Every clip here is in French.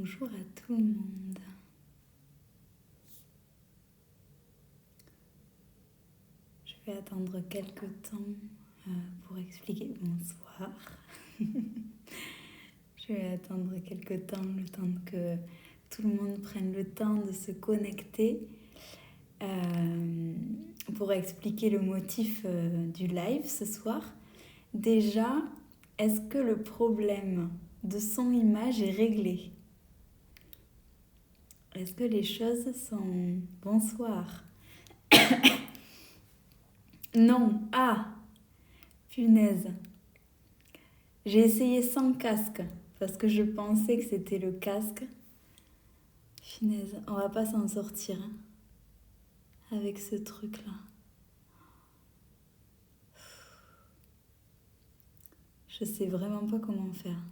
Bonjour à tout le monde. Je vais attendre quelques temps pour expliquer. Bonsoir. Je vais attendre quelques temps, le temps que tout le monde prenne le temps de se connecter pour expliquer le motif du live ce soir. Déjà, est-ce que le problème de son-image est réglé ? Est-ce que les choses sont... Bonsoir. Non. Ah, punaise. J'ai essayé sans casque parce que je pensais que c'était le casque. Punaise, on va pas s'en sortir avec ce truc-là. Je sais vraiment pas comment faire.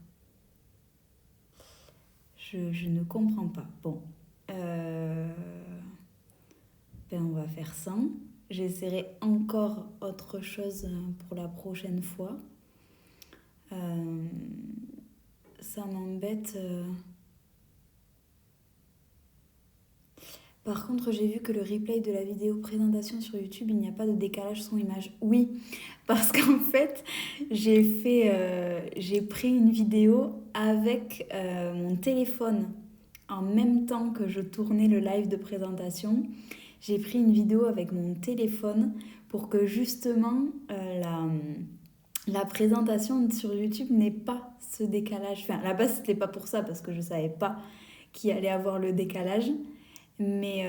Je ne comprends pas. Bon. On va faire sans. J'essaierai encore autre chose pour la prochaine fois. Ça m'embête. Par contre, j'ai vu que le replay de la vidéo présentation sur YouTube, il n'y a pas de décalage son-image. Oui, parce qu'en fait, j'ai pris une vidéo avec mon téléphone en même temps que je tournais le live de présentation. J'ai pris une vidéo avec mon téléphone pour que justement la présentation sur YouTube n'ait pas ce décalage. Enfin, à la base, c'était pas pour ça parce que je savais pas qu'il allait avoir le décalage. Mais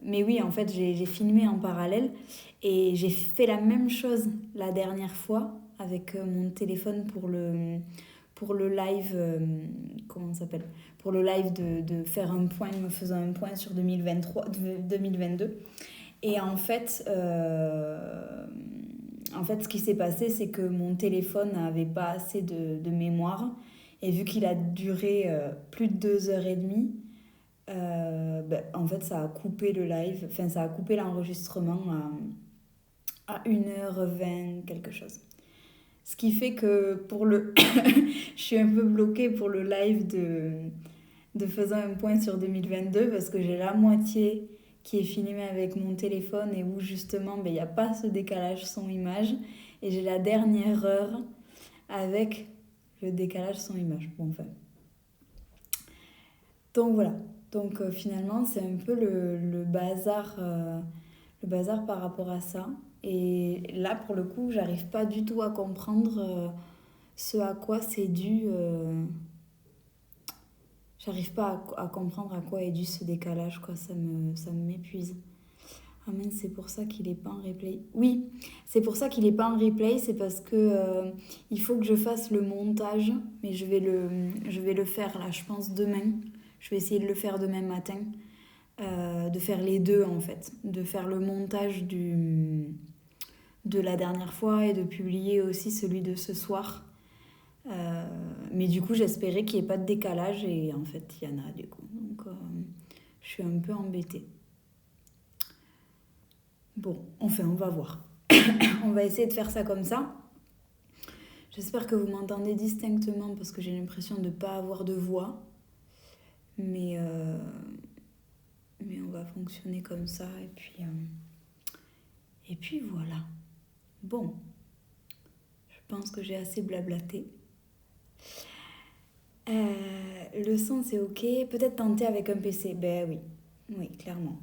oui, en fait, j'ai filmé en parallèle et j'ai fait la même chose la dernière fois avec mon téléphone pour le live, comment ça s'appelle ? Pour le live de faire un point, me faisant un point sur 2022. Et en fait, ce qui s'est passé, c'est que mon téléphone n'avait pas assez de mémoire. Et vu qu'il a duré plus de 2h30, en fait, ça a coupé le live, enfin, ça a coupé l'enregistrement à 1h20, quelque chose. Ce qui fait que pour le... je suis un peu bloquée pour le live de faisant un point sur 2022 parce que j'ai la moitié qui est filmée avec mon téléphone et où justement il n'y a pas ce décalage son-image et j'ai la dernière heure avec le décalage son-image. Bon, enfin. Donc voilà. Donc finalement c'est un peu le bazar par rapport à ça. Et là pour le coup j'arrive pas du tout à comprendre ce à quoi c'est dû. J'arrive pas à comprendre à quoi est dû ce décalage, quoi. Ça me m'épuise. Ah mince, c'est pour ça qu'il est pas en replay. Oui, c'est pour ça qu'il est pas en replay, c'est parce que il faut que je fasse le montage, mais je vais le faire là, je pense demain. Je vais essayer de le faire demain matin, de faire les deux en fait, de faire le montage de la dernière fois et de publier aussi celui de ce soir. Mais du coup, j'espérais qu'il n'y ait pas de décalage et en fait, il y en a du coup. Donc, je suis un peu embêtée. Bon, enfin, on va voir. On va essayer de faire ça comme ça. J'espère que vous m'entendez distinctement parce que j'ai l'impression de ne pas avoir de voix. Mais on va fonctionner comme ça et puis voilà. Bon, je pense que j'ai assez blablaté. Le son c'est ok, peut-être tenter avec un PC. Ben oui, clairement.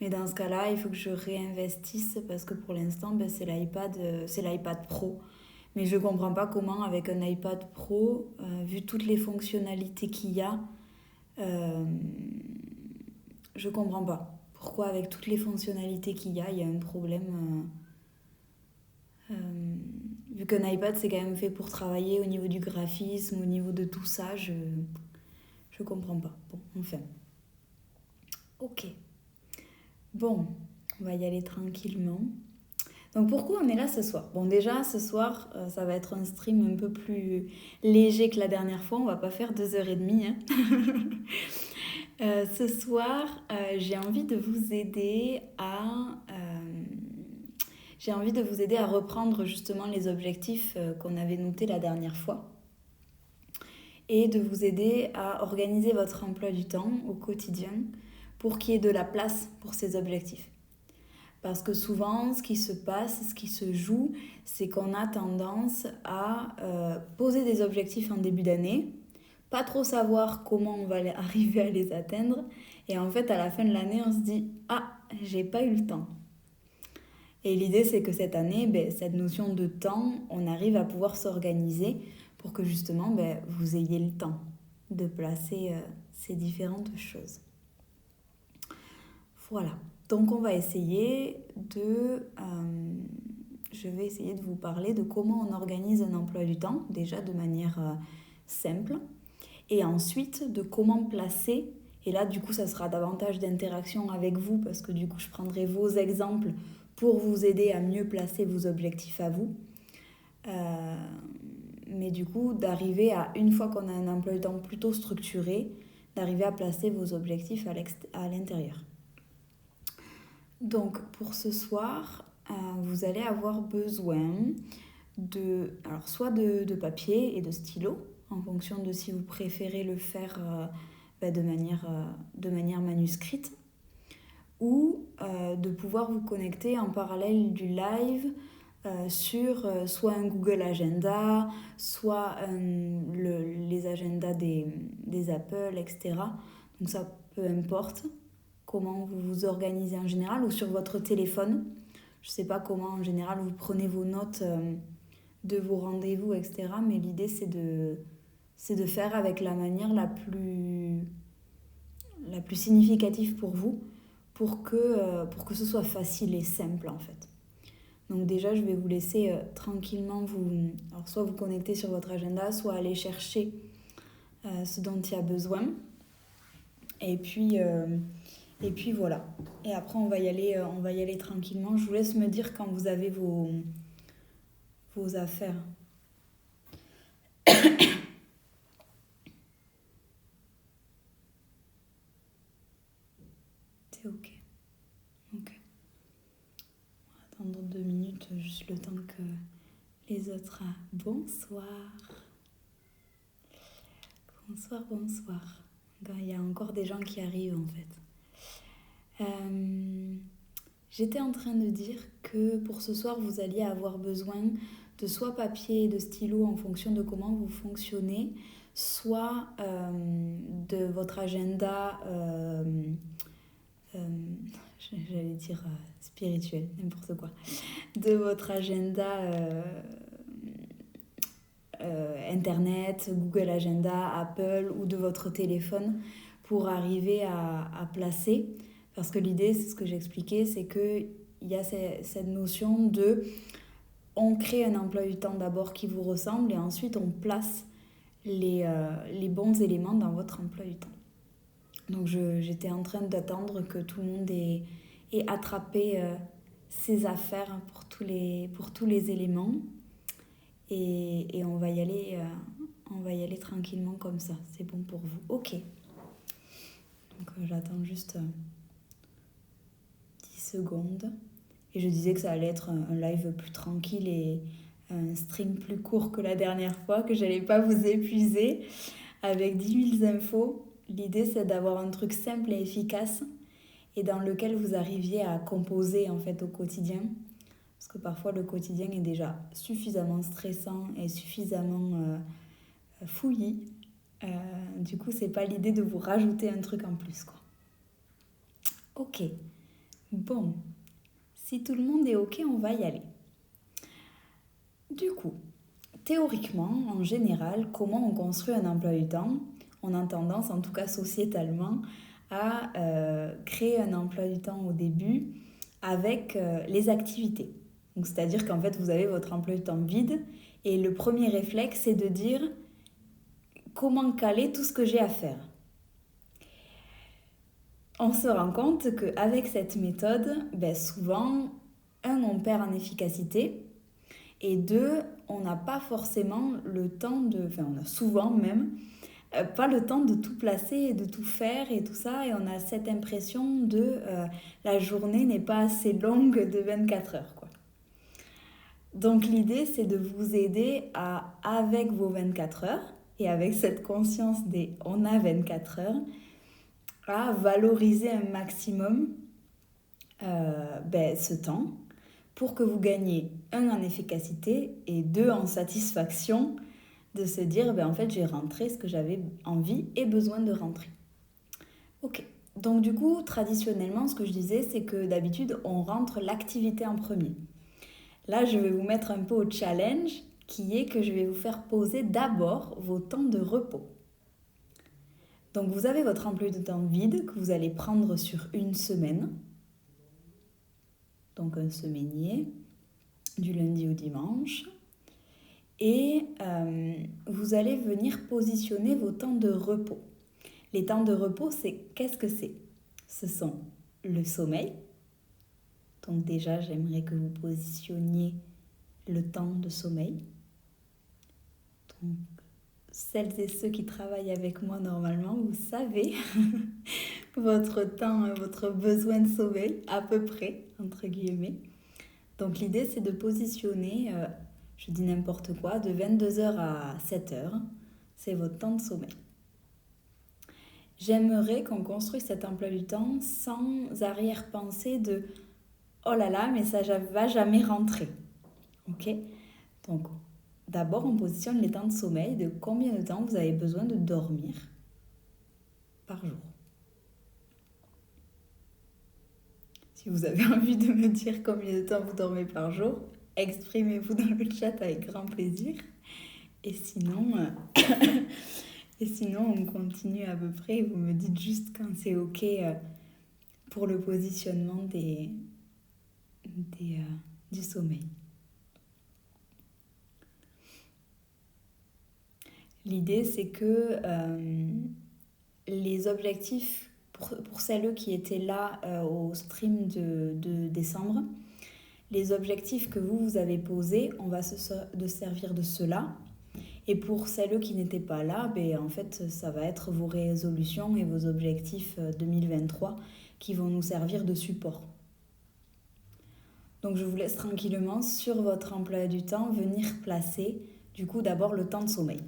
Mais dans ce cas-là, il faut que je réinvestisse parce que pour l'instant, c'est l'iPad Pro. Mais je comprends pas comment avec un iPad Pro, vu toutes les fonctionnalités qu'il y a, je comprends pas. Pourquoi avec toutes les fonctionnalités qu'il y a un problème. Vu qu'un iPad c'est quand même fait pour travailler au niveau du graphisme, au niveau de tout ça, je comprends pas. Bon, enfin. Ok. Bon, on va y aller tranquillement. Donc pourquoi on est là ce soir ? Bon déjà ce soir ça va être un stream un peu plus léger que la dernière fois, on va pas faire 2h30. Hein. Ce soir j'ai envie de vous aider à reprendre justement les objectifs qu'on avait notés la dernière fois. et de vous aider à organiser votre emploi du temps au quotidien pour qu'il y ait de la place pour ces objectifs. Parce que souvent, ce qui se passe, ce qui se joue, c'est qu'on a tendance à poser des objectifs en début d'année, pas trop savoir comment on va arriver à les atteindre, et en fait, à la fin de l'année, on se dit « Ah, j'ai pas eu le temps ». Et l'idée, c'est que cette année, cette notion de temps, on arrive à pouvoir s'organiser pour que justement, vous ayez le temps de placer ces différentes choses. Voilà. Donc, on va essayer je vais essayer de vous parler de comment on organise un emploi du temps, déjà de manière simple, et ensuite de comment placer, et là, du coup, ça sera davantage d'interaction avec vous, parce que du coup, je prendrai vos exemples pour vous aider à mieux placer vos objectifs à vous. Mais du coup, d'arriver à, une fois qu'on a un emploi du temps plutôt structuré, d'arriver à placer vos objectifs à l'intérieur. Donc, pour ce soir, vous allez avoir besoin soit de papier et de stylo, en fonction de si vous préférez le faire de manière manuscrite, ou de pouvoir vous connecter en parallèle du live sur soit un Google Agenda, soit les agendas des Apple, etc. Donc ça, peu importe comment vous vous organisez en général, ou sur votre téléphone. Je ne sais pas comment en général vous prenez vos notes de vos rendez-vous, etc. Mais l'idée, c'est de faire avec la manière la plus significative pour vous, pour que ce soit facile et simple en fait. Donc déjà, je vais vous laisser tranquillement soit vous connecter sur votre agenda, soit aller chercher ce dont il y a besoin. Et puis voilà. Et après, on va y aller tranquillement. Je vous laisse me dire quand vous avez vos affaires. C'est ok. Ok. On va attendre 2 minutes, juste le temps que les autres... Bonsoir. Bonsoir. Il y a encore des gens qui arrivent en fait. J'étais en train de dire que pour ce soir, vous alliez avoir besoin de soit papier et de stylo en fonction de comment vous fonctionnez, soit de votre agenda, j'allais dire spirituel, n'importe quoi, de votre agenda Internet, Google Agenda, Apple ou de votre téléphone pour arriver à placer. Parce que l'idée, c'est ce que j'expliquais, c'est qu'il y a cette notion de... On crée un emploi du temps d'abord qui vous ressemble et ensuite on place les bons éléments dans votre emploi du temps. Donc j'étais en train d'attendre que tout le monde ait attrapé ses affaires pour tous les éléments. Et on va y aller tranquillement comme ça. C'est bon pour vous. Ok. Donc j'attends juste 10 secondes. Et je disais que ça allait être un live plus tranquille et un stream plus court que la dernière fois, que j'allais pas vous épuiser avec 10 000 infos. L'idée, c'est d'avoir un truc simple et efficace et dans lequel vous arriviez à composer en fait au quotidien. Parce que parfois, le quotidien est déjà suffisamment stressant et suffisamment fouillis. Du coup, c'est pas l'idée de vous rajouter un truc en plus, quoi. Ok. Bon. Si tout le monde est ok, on va y aller. Du coup, théoriquement, en général, comment on construit un emploi du temps ? On a tendance, en tout cas sociétalement, à créer un emploi du temps au début avec les activités. Donc, c'est-à-dire qu'en fait, vous avez votre emploi du temps vide et le premier réflexe, c'est de dire comment caler tout ce que j'ai à faire. On se rend compte qu'avec cette méthode, souvent, on perd en efficacité et 2, on n'a pas forcément le temps on a souvent même pas le temps de tout placer et de tout faire et tout ça, et on a cette impression la journée n'est pas assez longue de 24 heures, quoi. Donc l'idée, c'est de vous aider avec vos 24 heures, et avec cette conscience des on a 24 heures, à valoriser un maximum ce temps pour que vous gagnez un en efficacité et deux en satisfaction de se dire en fait j'ai rentré ce que j'avais envie et besoin de rentrer. Ok, donc du coup traditionnellement ce que je disais c'est que d'habitude on rentre l'activité en premier. Là je vais vous mettre un peu au challenge qui est que je vais vous faire poser d'abord vos temps de repos. Donc vous avez votre emploi de temps vide que vous allez prendre sur une semaine. Donc un semainier, du lundi au dimanche. Et vous allez venir positionner vos temps de repos. Les temps de repos, qu'est-ce que c'est? Ce sont le sommeil. Donc déjà, j'aimerais que vous positionniez le temps de sommeil. Donc, celles et ceux qui travaillent avec moi normalement, vous savez votre temps, votre besoin de sommeil, à peu près, entre guillemets. Donc l'idée, c'est de positionner, je dis n'importe quoi, de 22h à 7h, c'est votre temps de sommeil. J'aimerais qu'on construise cet emploi du temps sans arrière-pensée de « oh là là, mais ça va jamais rentrer ». Ok ? Donc, d'abord, on positionne les temps de sommeil de combien de temps vous avez besoin de dormir par jour. Si vous avez envie de me dire combien de temps vous dormez par jour, exprimez-vous dans le chat avec grand plaisir. Et sinon, on continue à peu près. Vous me dites juste quand c'est OK pour le positionnement du sommeil. L'idée, c'est que les objectifs, pour celles qui étaient là au stream de décembre, les objectifs que vous avez posés, on va se servir de cela. Et pour celles qui n'étaient pas là, en fait, ça va être vos résolutions et vos objectifs 2023 qui vont nous servir de support. Donc je vous laisse tranquillement sur votre emploi du temps venir placer du coup d'abord le temps de sommeil.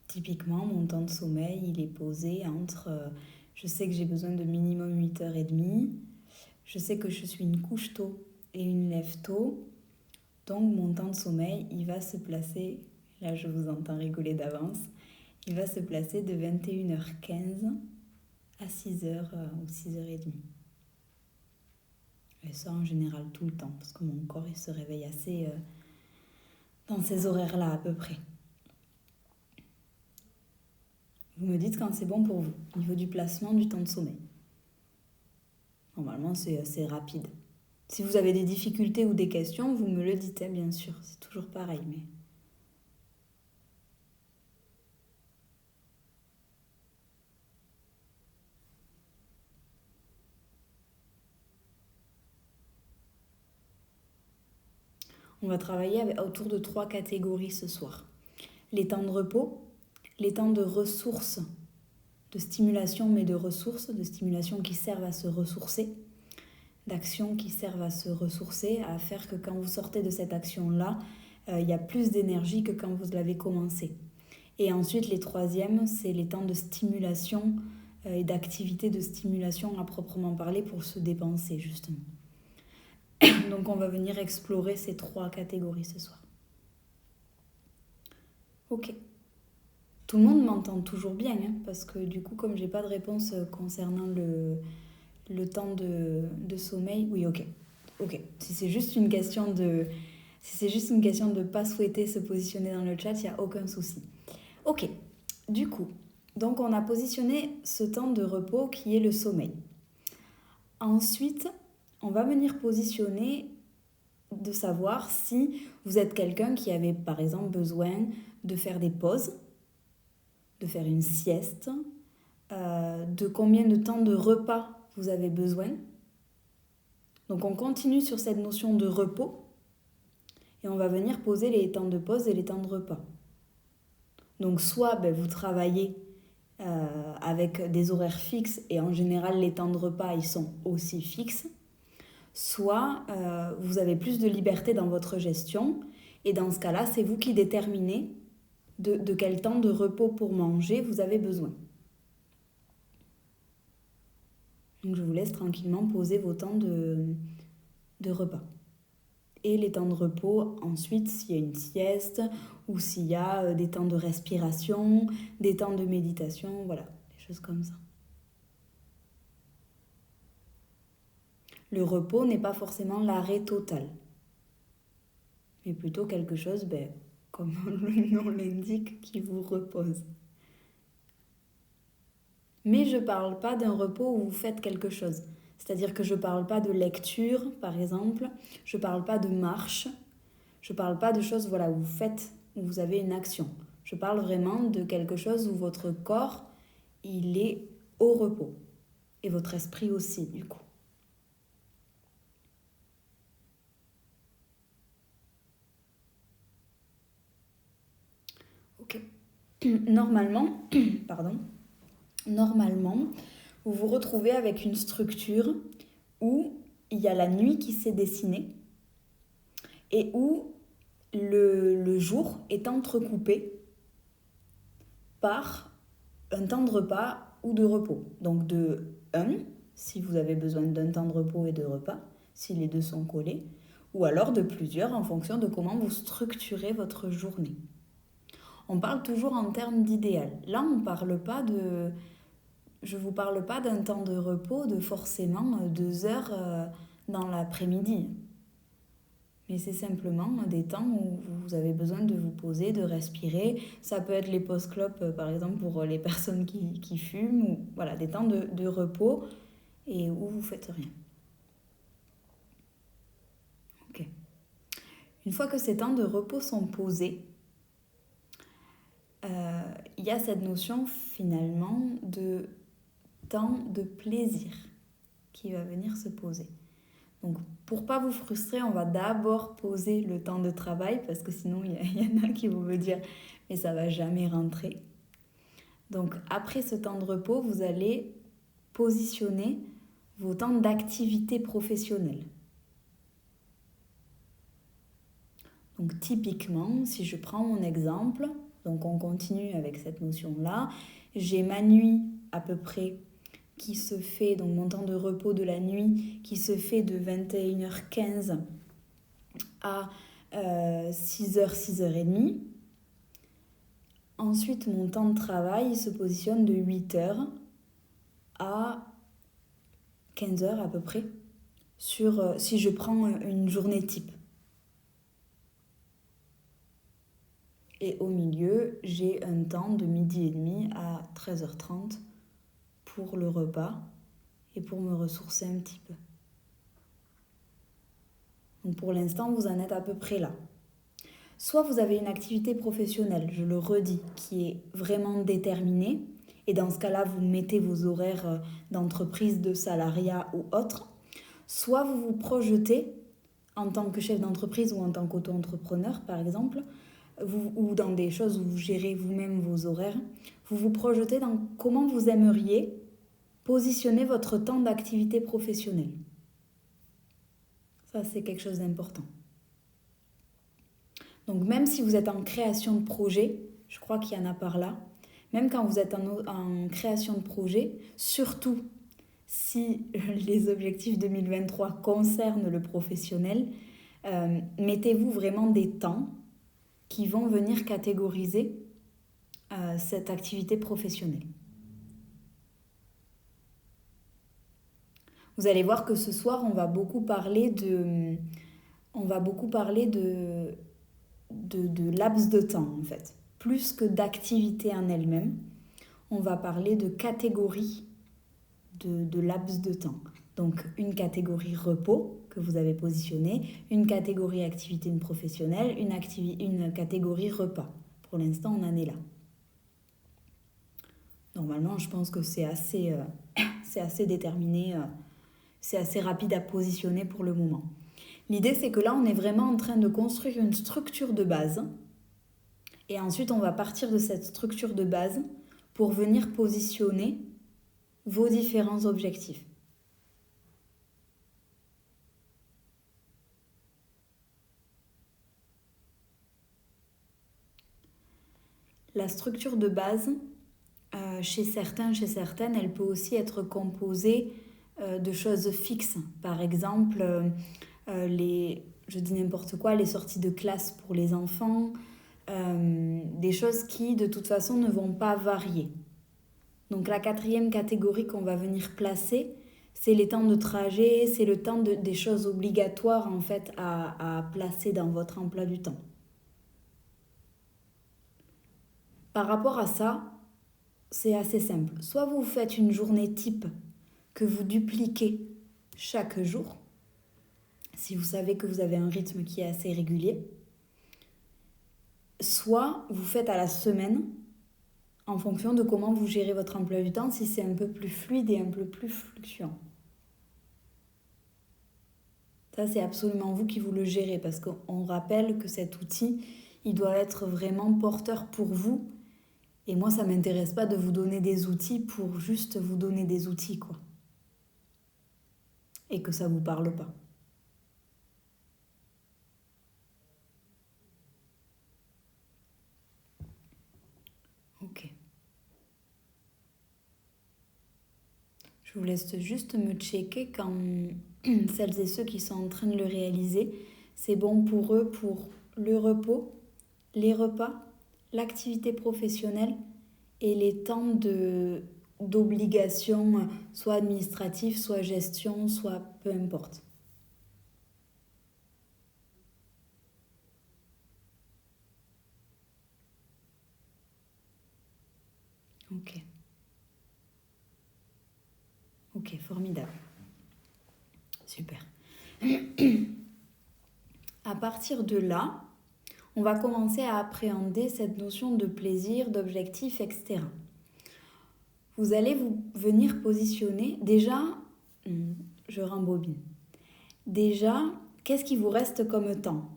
Typiquement, mon temps de sommeil, il est posé entre... je sais que j'ai besoin de minimum 8h30. Je sais que je suis une couche tôt et une lève tôt. Donc mon temps de sommeil, il va se placer... Là, je vous entends rigoler d'avance. Il va se placer de 21h15 à 6h ou 6h30. Et ça, en général, tout le temps. Parce que mon corps, il se réveille assez dans ces horaires-là, à peu près. Vous me dites quand c'est bon pour vous, au niveau du placement du temps de sommeil. Normalement, c'est assez rapide. Si vous avez des difficultés ou des questions, vous me le dites, bien sûr. C'est toujours pareil, mais... On va travailler autour de 3 catégories ce soir. Les temps de repos, les temps de ressources, de stimulation mais de ressources, de stimulation qui servent à se ressourcer, d'actions qui servent à se ressourcer, à faire que quand vous sortez de cette action-là, il y a plus d'énergie que quand vous l'avez commencé. Et ensuite, les troisièmes, c'est les temps de stimulation et d'activité de stimulation à proprement parler pour se dépenser, justement. Donc, on va venir explorer ces 3 catégories ce soir. Ok. Tout le monde m'entend toujours bien, parce que du coup, comme j'ai pas de réponse concernant le temps de sommeil, oui, ok. Si c'est juste une question de pas souhaiter se positionner dans le chat, il n'y a aucun souci. Ok, du coup, donc on a positionné ce temps de repos qui est le sommeil. Ensuite, on va venir positionner de savoir si vous êtes quelqu'un qui avait par exemple besoin de faire des pauses, de faire une sieste, de combien de temps de repas vous avez besoin. Donc on continue sur cette notion de repos et on va venir poser les temps de pause et les temps de repas. Donc soit vous travaillez avec des horaires fixes et en général les temps de repas ils sont aussi fixes. soit vous avez plus de liberté dans votre gestion, et dans ce cas-là, c'est vous qui déterminez de quel temps de repos pour manger vous avez besoin. Donc je vous laisse tranquillement poser vos temps de repas. Et les temps de repos, ensuite, s'il y a une sieste ou s'il y a des temps de respiration, des temps de méditation, voilà, des choses comme ça. Le repos n'est pas forcément l'arrêt total, mais plutôt quelque chose, comme le nom l'indique, qui vous repose. Mais je ne parle pas d'un repos où vous faites quelque chose. C'est-à-dire que je ne parle pas de lecture, par exemple, je ne parle pas de marche, je ne parle pas de choses où vous faites, où vous avez une action. Je parle vraiment de quelque chose où votre corps, il est au repos. Et votre esprit aussi, du coup. Ok. Normalement, vous vous retrouvez avec une structure où il y a la nuit qui s'est dessinée et où le jour est entrecoupé par un temps de repas ou de repos. Donc de 1, si vous avez besoin d'un temps de repos et de repas, si les deux sont collés, ou alors de plusieurs en fonction de comment vous structurez votre journée. On parle toujours en termes d'idéal. Là, je ne vous parle pas d'un temps de repos de forcément 2 heures dans l'après-midi. Mais c'est simplement des temps où vous avez besoin de vous poser, de respirer. Ça peut être les pauses clopes, par exemple, pour les personnes qui fument. Ou, voilà, des temps de repos et où vous ne faites rien. Ok. Une fois que ces temps de repos sont posés, il y a cette notion finalement de temps de plaisir qui va venir se poser. Donc, pour pas vous frustrer, on va d'abord poser le temps de travail parce que sinon, il y en a qui vont me dire « mais ça va jamais rentrer ». Donc, après ce temps de repos, vous allez positionner vos temps d'activité professionnelle. Donc, typiquement, si je prends mon exemple, donc on continue avec cette notion-là, j'ai ma nuit à peu près qui se fait, donc mon temps de repos de la nuit, qui se fait de 21h15 à 6h, 6h30. Ensuite, mon temps de travail se positionne de 8h à 15h à peu près, si je prends une journée type. Et au milieu, j'ai un temps de 12h30 à 13h30 pour le repas et pour me ressourcer un petit peu. Donc pour l'instant, vous en êtes à peu près là. Soit vous avez une activité professionnelle, je le redis, qui est vraiment déterminée, et dans ce cas-là, vous mettez vos horaires d'entreprise, de salariat ou autre. Soit vous vous projetez en tant que chef d'entreprise ou en tant qu'auto-entrepreneur, par exemple, ou dans des choses où vous gérez vous-même vos horaires, vous vous projetez dans comment vous aimeriez positionner votre temps d'activité professionnelle. Ça, c'est quelque chose d'important. Donc même si vous êtes en création de projet, je crois qu'il y en a par là, même quand vous êtes en création de projet, surtout si les objectifs 2023 concernent le professionnel, mettez-vous vraiment des temps qui vont venir catégoriser cette activité professionnelle. Vous allez voir que ce soir, on va beaucoup parler de laps de temps, en fait. Plus que d'activité en elle-même, on va parler de catégories de laps de temps. Donc, une catégorie repos que vous avez positionnée, une catégorie activité professionnelle, une catégorie repas. Pour l'instant, on en est là. Normalement, je pense que c'est assez déterminé, c'est assez rapide à positionner pour le moment. L'idée, c'est que là, on est vraiment en train de construire une structure de base. Et ensuite, on va partir de cette structure de base pour venir positionner vos différents objectifs. La structure de base, chez certains, chez certaines, elle peut aussi être composée de choses fixes. Par exemple, je dis n'importe quoi, les sorties de classe pour les enfants, des choses qui de toute façon ne vont pas varier. Donc la quatrième catégorie qu'on va venir placer, c'est les temps de trajet, c'est le temps des choses obligatoires en fait à placer dans votre emploi du temps. Par rapport à ça, c'est assez simple. Soit vous faites une journée type que vous dupliquez chaque jour, si vous savez que vous avez un rythme qui est assez régulier, soit vous faites à la semaine en fonction de comment vous gérez votre emploi du temps, si c'est un peu plus fluide et un peu plus fluctuant. Ça, c'est absolument vous qui vous le gérez parce qu'on rappelle que cet outil, il doit être vraiment porteur pour vous. Et moi, ça ne m'intéresse pas de vous donner des outils pour juste vous donner des outils, quoi. Et que ça ne vous parle pas. Ok. Je vous laisse juste me checker quand celles et ceux qui sont en train de le réaliser, c'est bon pour eux pour le repos, les repas, l'activité professionnelle et les temps d'obligation, soit administratif, soit gestion, soit peu importe. Ok. Ok, formidable. Super. À partir de là, on va commencer à appréhender cette notion de plaisir, d'objectif, etc. Vous allez venir positionner, déjà, je rembobine. Déjà, qu'est-ce qui vous reste comme temps?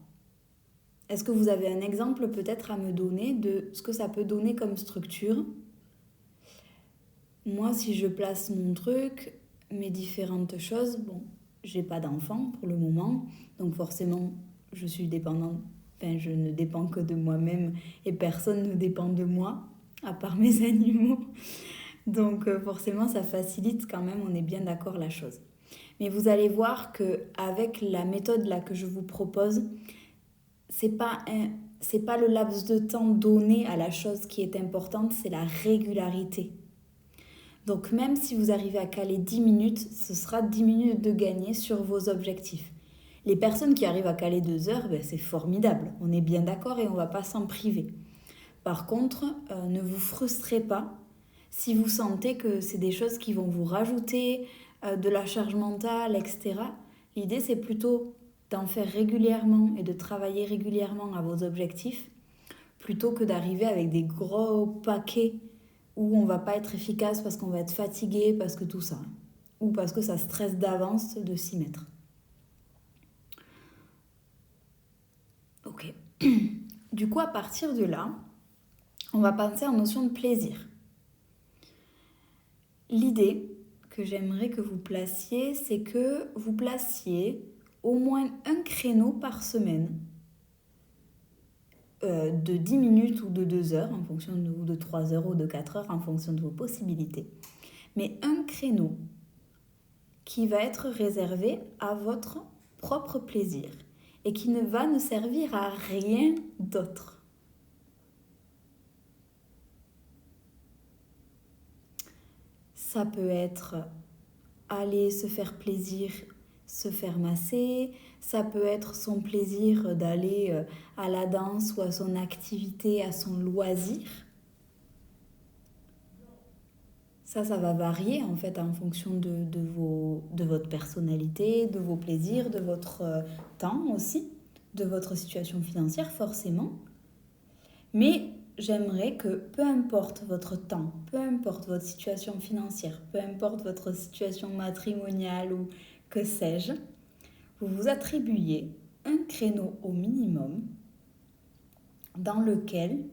Est-ce que vous avez un exemple peut-être à me donner de ce que ça peut donner comme structure? Moi, si je place mon truc, mes différentes choses, bon, j'ai pas d'enfant pour le moment, donc forcément, je suis dépendante. Enfin, je ne dépends que de moi-même et personne ne dépend de moi, à part mes animaux. Donc forcément, ça facilite quand même, on est bien d'accord, la chose. Mais vous allez voir qu'avec la méthode là que je vous propose, c'est pas le laps de temps donné à la chose qui est importante, c'est la régularité. Donc même si vous arrivez à caler 10 minutes, ce sera 10 minutes de gagner sur vos objectifs. Les personnes qui arrivent à caler 2 heures, ben, c'est formidable, on est bien d'accord et on ne va pas s'en priver. Par contre, ne vous frustrez pas si vous sentez que c'est des choses qui vont vous rajouter de la charge mentale, etc. L'idée, c'est plutôt d'en faire régulièrement et de travailler régulièrement à vos objectifs plutôt que d'arriver avec des gros paquets où on va pas être efficace parce qu'on va être fatigué, parce que tout ça, ou parce que ça stresse d'avance de s'y mettre. Ok. Du coup, à partir de là, on va penser en notion de plaisir. L'idée que j'aimerais que vous placiez, c'est que vous placiez au moins un créneau par semaine de 10 minutes ou de 2 heures, en fonction de 3 heures ou de 4 heures, en fonction de vos possibilités. Mais un créneau qui va être réservé à votre propre plaisir et qui ne va ne servir à rien d'autre. Ça peut être aller se faire plaisir, se faire masser, ça peut être son plaisir d'aller à la danse ou à son activité, à son loisir. Ça va varier en fait en fonction de votre personnalité, de vos plaisirs, de votre temps aussi, de votre situation financière forcément. Mais j'aimerais que peu importe votre temps, peu importe votre situation financière, peu importe votre situation matrimoniale ou que sais-je, vous vous attribuiez un créneau au minimum dans lequel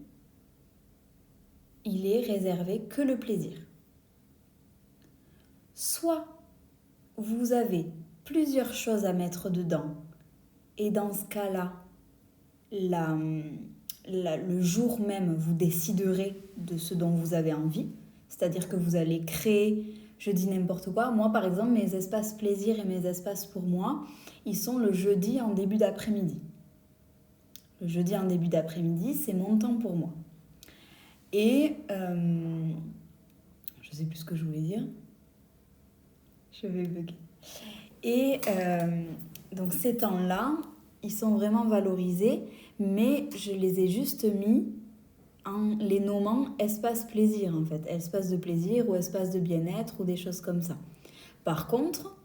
il est réservé que le plaisir. Soit vous avez plusieurs choses à mettre dedans et dans ce cas-là, le jour même, vous déciderez de ce dont vous avez envie. C'est-à-dire que vous allez créer, je dis n'importe quoi. Moi, par exemple, mes espaces plaisir et mes espaces pour moi, ils sont le jeudi en début d'après-midi. Le jeudi en début d'après-midi, c'est mon temps pour moi. Et je sais plus ce que je voulais dire. Je vais bugger. Et donc ces temps-là, ils sont vraiment valorisés, mais je les ai juste mis en les nommant espace plaisir en fait. Espace de plaisir ou espace de bien-être ou des choses comme ça. Par contre,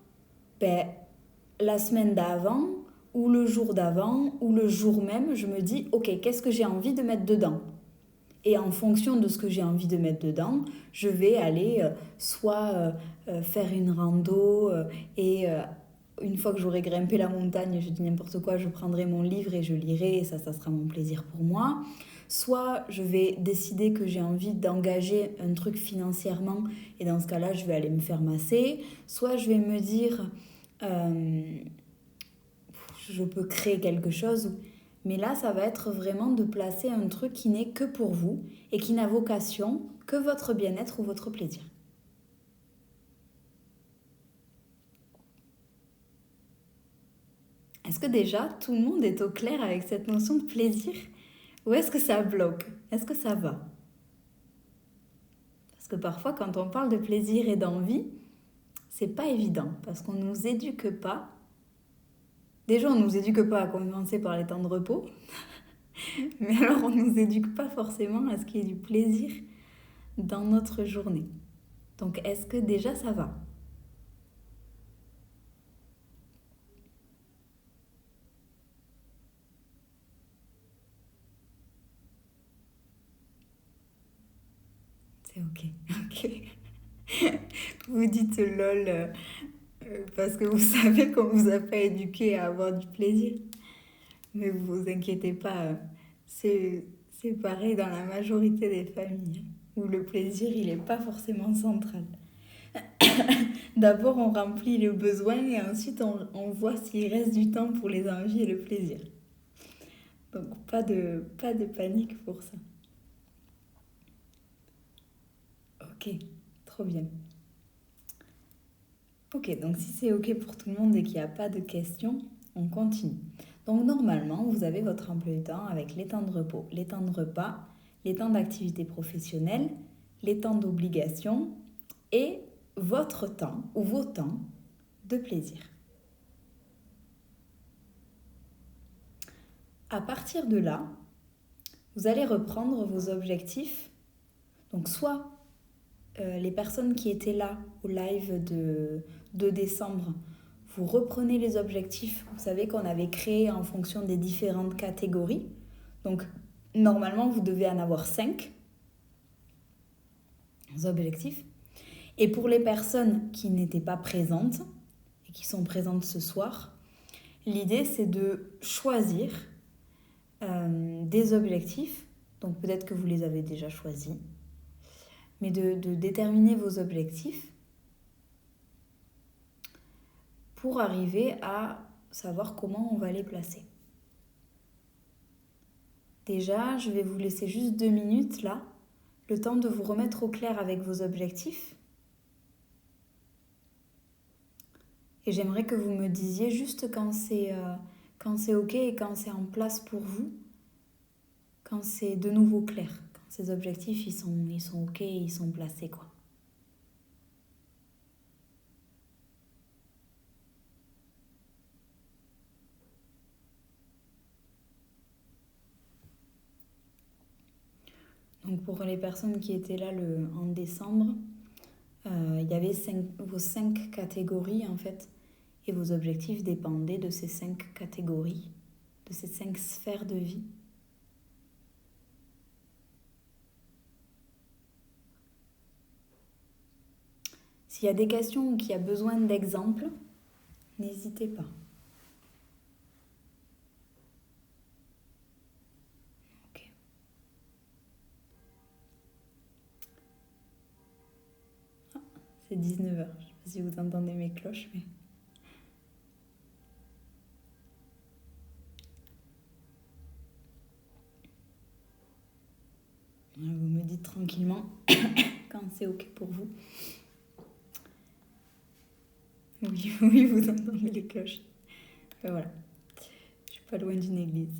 la semaine d'avant ou le jour d'avant ou le jour même, je me dis ok, qu'est-ce que j'ai envie de mettre dedans ? Et en fonction de ce que j'ai envie de mettre dedans, je vais aller soit faire une rando et une fois que j'aurai grimpé la montagne, je dis n'importe quoi, je prendrai mon livre et je lirai et ça sera mon plaisir pour moi. Soit je vais décider que j'ai envie d'engager un truc financièrement et dans ce cas-là, je vais aller me faire masser. Soit je vais me dire, je peux créer quelque chose. Mais là, ça va être vraiment de placer un truc qui n'est que pour vous et qui n'a vocation que votre bien-être ou votre plaisir. Est-ce que déjà tout le monde est au clair avec cette notion de plaisir ? Ou est-ce que ça bloque ? Est-ce que ça va ? Parce que parfois, quand on parle de plaisir et d'envie, c'est pas évident parce qu'on nous éduque pas. Déjà, on nous éduque pas à commencer par les temps de repos. Mais alors, on nous éduque pas forcément à ce qu'il y ait du plaisir dans notre journée. Donc, est-ce que déjà ça va ? C'est ok, ok. Vous dites lol parce que vous savez qu'on vous a pas éduqué à avoir du plaisir. Mais vous inquiétez pas, c'est pareil dans la majorité des familles où le plaisir il n'est pas forcément central. D'abord on remplit le besoin et ensuite on voit s'il reste du temps pour les envies et le plaisir. Donc pas de panique pour ça. Ok, trop bien. Ok, donc si c'est ok pour tout le monde et qu'il n'y a pas de questions, on continue. Donc normalement, vous avez votre emploi du temps avec les temps de repos, les temps de repas, les temps d'activité professionnelle, les temps d'obligation et votre temps ou vos temps de plaisir. À partir de là, vous allez reprendre vos objectifs. Donc soit les personnes qui étaient là au live de décembre, vous reprenez les objectifs, vous savez qu'on avait créé en fonction des différentes catégories. Donc normalement, vous devez en avoir 5 objectifs. Et pour les personnes qui n'étaient pas présentes et qui sont présentes ce soir, l'idée c'est de choisir des objectifs. Donc peut-être que vous les avez déjà choisis, mais de déterminer vos objectifs pour arriver à savoir comment on va les placer. Déjà, je vais vous laisser juste 2 minutes là, le temps de vous remettre au clair avec vos objectifs. Et j'aimerais que vous me disiez juste quand c'est ok et quand c'est en place pour vous, quand c'est de nouveau clair, quand ces objectifs ils sont ok et ils sont placés quoi. Donc pour les personnes qui étaient là en décembre, il y avait vos 5 catégories en fait, et vos objectifs dépendaient de ces 5 catégories, de ces 5 sphères de vie. S'il y a des questions ou qu'il y a besoin d'exemples, n'hésitez pas. Ok. Ah, c'est 19h. Je ne sais pas si vous entendez mes cloches, mais... tranquillement quand c'est ok pour vous. Oui, oui, vous entendez les cloches. Voilà, je suis pas loin d'une église.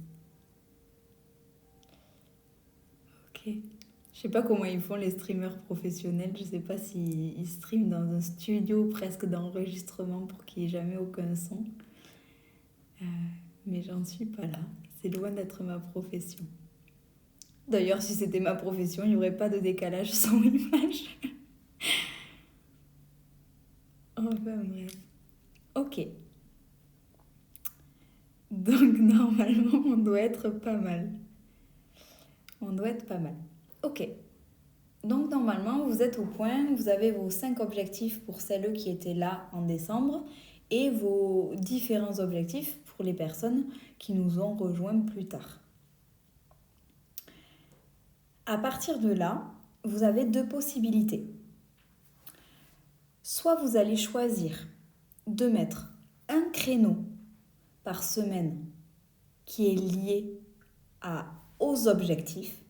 Ok. Je sais pas comment ils font les streamers professionnels. Je sais pas s'ils streament dans un studio presque d'enregistrement pour qu'il n'y ait jamais aucun son. Mais j'en suis pas là. C'est loin d'être ma profession. D'ailleurs, si c'était ma profession, il n'y aurait pas de décalage son-image. Enfin bref. Ok. Donc normalement, on doit être pas mal. On doit être pas mal. Ok. Donc normalement, vous êtes au point, vous avez vos 5 objectifs pour celles qui étaient là en décembre et vos différents objectifs pour les personnes qui nous ont rejoints plus tard. À partir de là, vous avez 2 possibilités. Soit vous allez choisir de mettre un créneau par semaine qui est lié aux objectifs.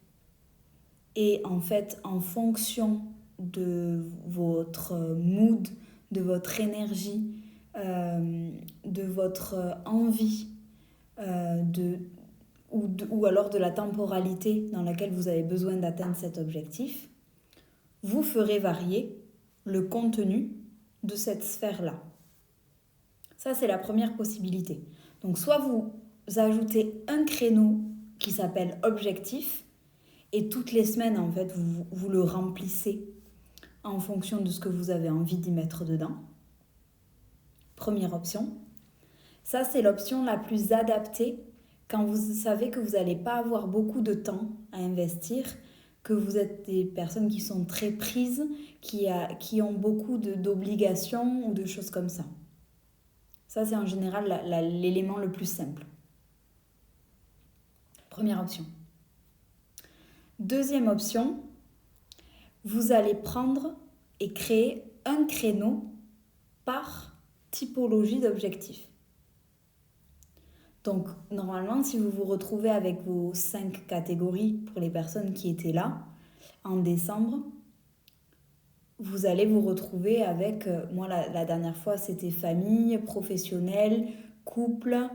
Et en fait, en fonction de votre mood, de votre énergie, de votre envie, ou alors de la temporalité dans laquelle vous avez besoin d'atteindre cet objectif, vous ferez varier le contenu de cette sphère-là. Ça, c'est la première possibilité. Donc, soit vous ajoutez un créneau qui s'appelle objectif, et toutes les semaines, en fait, vous le remplissez en fonction de ce que vous avez envie d'y mettre dedans. Première option. Ça, c'est l'option la plus adaptée quand vous savez que vous n'allez pas avoir beaucoup de temps à investir, que vous êtes des personnes qui sont très prises, qui ont beaucoup d'obligations ou de choses comme ça. Ça, c'est en général l'élément le plus simple. Première option. Deuxième option, vous allez prendre et créer un créneau par typologie d'objectif. Donc, normalement, si vous vous retrouvez avec vos 5 catégories pour les personnes qui étaient là en décembre, vous allez vous retrouver avec, moi la dernière fois, c'était famille, professionnel, couple,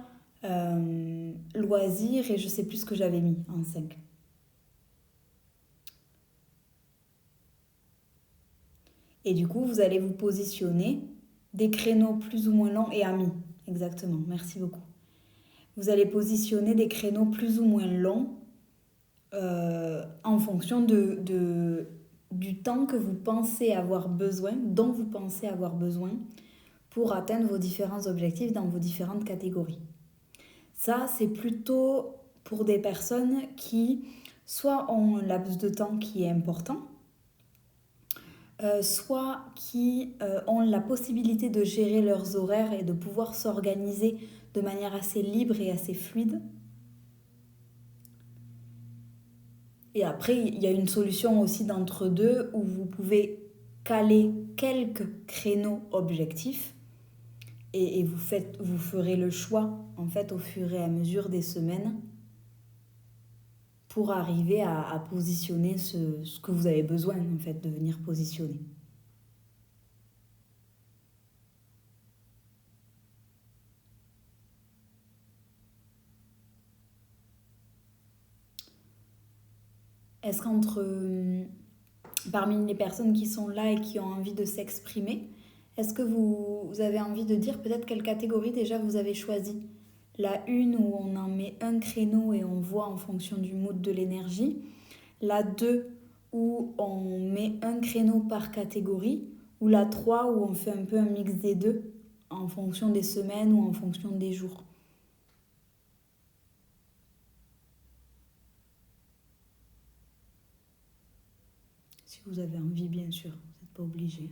loisirs et je ne sais plus ce que j'avais mis en 5. Et du coup, vous allez vous positionner des créneaux plus ou moins longs et amis. Exactement, merci beaucoup. Vous allez positionner des créneaux plus ou moins longs en fonction du temps que vous pensez avoir besoin, dont vous pensez avoir besoin pour atteindre vos différents objectifs dans vos différentes catégories. Ça, c'est plutôt pour des personnes qui soit ont un laps de temps qui est important, soit qui ont la possibilité de gérer leurs horaires et de pouvoir s'organiser de manière assez libre et assez fluide. Et après, il y a une solution aussi d'entre-deux où vous pouvez caler quelques créneaux objectifs et vous ferez le choix en fait au fur et à mesure des semaines pour arriver à positionner ce que vous avez besoin en fait de venir positionner. Est-ce parmi les personnes qui sont là et qui ont envie de s'exprimer, est-ce que vous avez envie de dire peut-être quelle catégorie déjà vous avez choisi? La 1 où on en met un créneau et on voit en fonction du mood de l'énergie. La 2 où on met un créneau par catégorie. Ou la 3 où on fait un peu un mix des deux en fonction des semaines ou en fonction des jours. Si vous avez envie, bien sûr, vous n'êtes pas obligé.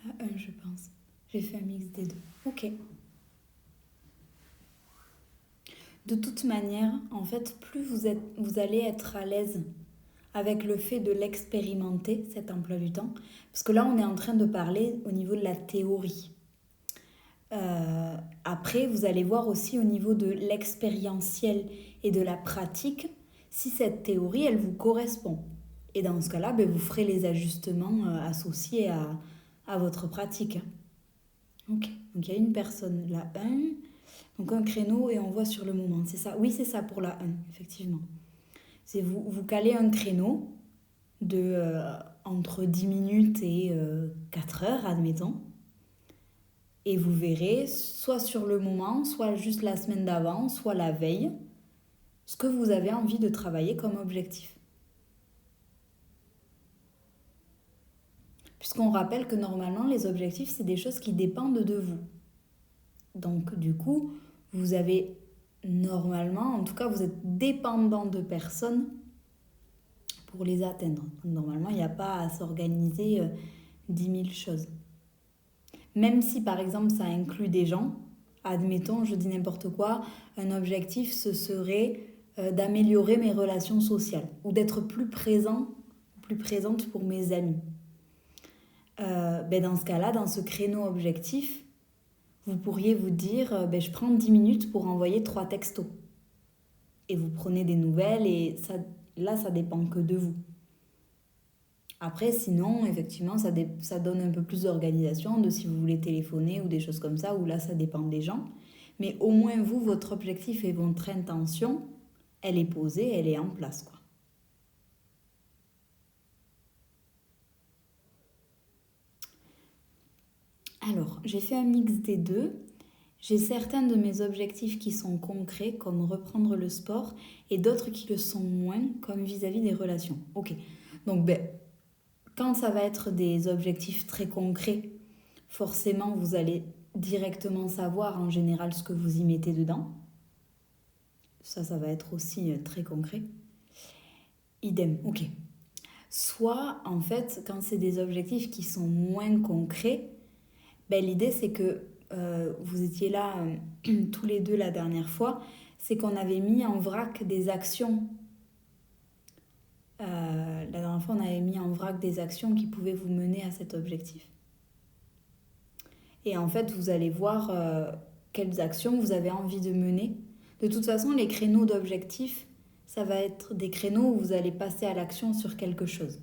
La 1, je pense. J'ai fait un mix des deux. Ok. De toute manière, en fait, plus vous allez être à l'aise avec le fait de l'expérimenter, cet emploi du temps, parce que là, on est en train de parler au niveau de la théorie. Après, vous allez voir aussi au niveau de l'expérientiel et de la pratique, si cette théorie, elle vous correspond. Et dans ce cas-là, vous ferez les ajustements associés à votre pratique. Ok, donc il y a une personne, la 1, donc un créneau et on voit sur le moment, c'est ça? Oui, c'est ça pour la 1, effectivement. C'est vous calez un créneau de entre 10 minutes et 4 heures, admettons. Et vous verrez, soit sur le moment, soit juste la semaine d'avant, soit la veille, ce que vous avez envie de travailler comme objectif. Puisqu'on rappelle que normalement, les objectifs, c'est des choses qui dépendent de vous. Donc, du coup, vous avez normalement, en tout cas, vous êtes dépendant de personnes pour les atteindre. Donc, normalement, il n'y a pas à s'organiser 10 000 choses. Même si, par exemple, ça inclut des gens, admettons, je dis n'importe quoi, un objectif, ce serait d'améliorer mes relations sociales ou d'être plus présente pour mes amis. Dans ce cas-là, dans ce créneau objectif, vous pourriez vous dire, je prends 10 minutes pour envoyer 3 textos. Et vous prenez des nouvelles et ça dépend que de vous. Après, sinon, effectivement, ça donne un peu plus d'organisation de si vous voulez téléphoner ou des choses comme ça, où là, ça dépend des gens. Mais au moins, vous, votre objectif et votre intention, elle est posée, elle est en place, quoi. Alors, j'ai fait un mix des deux. J'ai certains de mes objectifs qui sont concrets, comme reprendre le sport, et d'autres qui le sont moins, comme vis-à-vis des relations. Ok, donc quand ça va être des objectifs très concrets, forcément, vous allez directement savoir en général ce que vous y mettez dedans. Ça va être aussi très concret. Idem, ok. Soit, en fait, quand c'est des objectifs qui sont moins concrets, l'idée c'est que vous étiez là tous les deux la dernière fois, c'est qu'on avait mis en vrac des actions. La dernière fois, on avait mis en vrac des actions qui pouvaient vous mener à cet objectif. Et en fait, vous allez voir quelles actions vous avez envie de mener. De toute façon, les créneaux d'objectifs, ça va être des créneaux où vous allez passer à l'action sur quelque chose.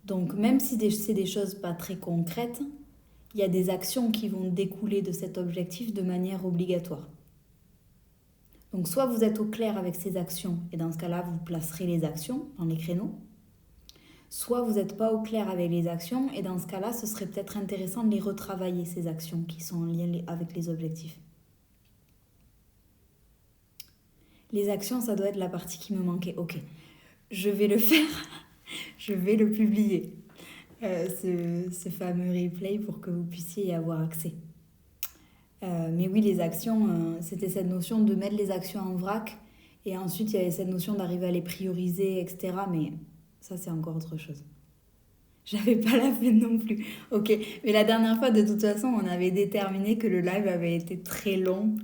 Donc, même si c'est des choses pas très concrètes, il y a des actions qui vont découler de cet objectif de manière obligatoire. Donc, soit vous êtes au clair avec ces actions, et dans ce cas-là, vous placerez les actions dans les créneaux. Soit vous n'êtes pas au clair avec les actions, et dans ce cas-là, ce serait peut-être intéressant de les retravailler, ces actions qui sont en lien avec les objectifs. Les actions, ça doit être la partie qui me manquait. Ok, je vais le faire, je vais le publier, ce fameux replay pour que vous puissiez y avoir accès. Mais oui, les actions, c'était cette notion de mettre les actions en vrac, et ensuite il y avait cette notion d'arriver à les prioriser, etc. Mais ça, c'est encore autre chose. J'avais pas la peine non plus. Ok, mais la dernière fois, de toute façon, on avait déterminé que le live avait été très long,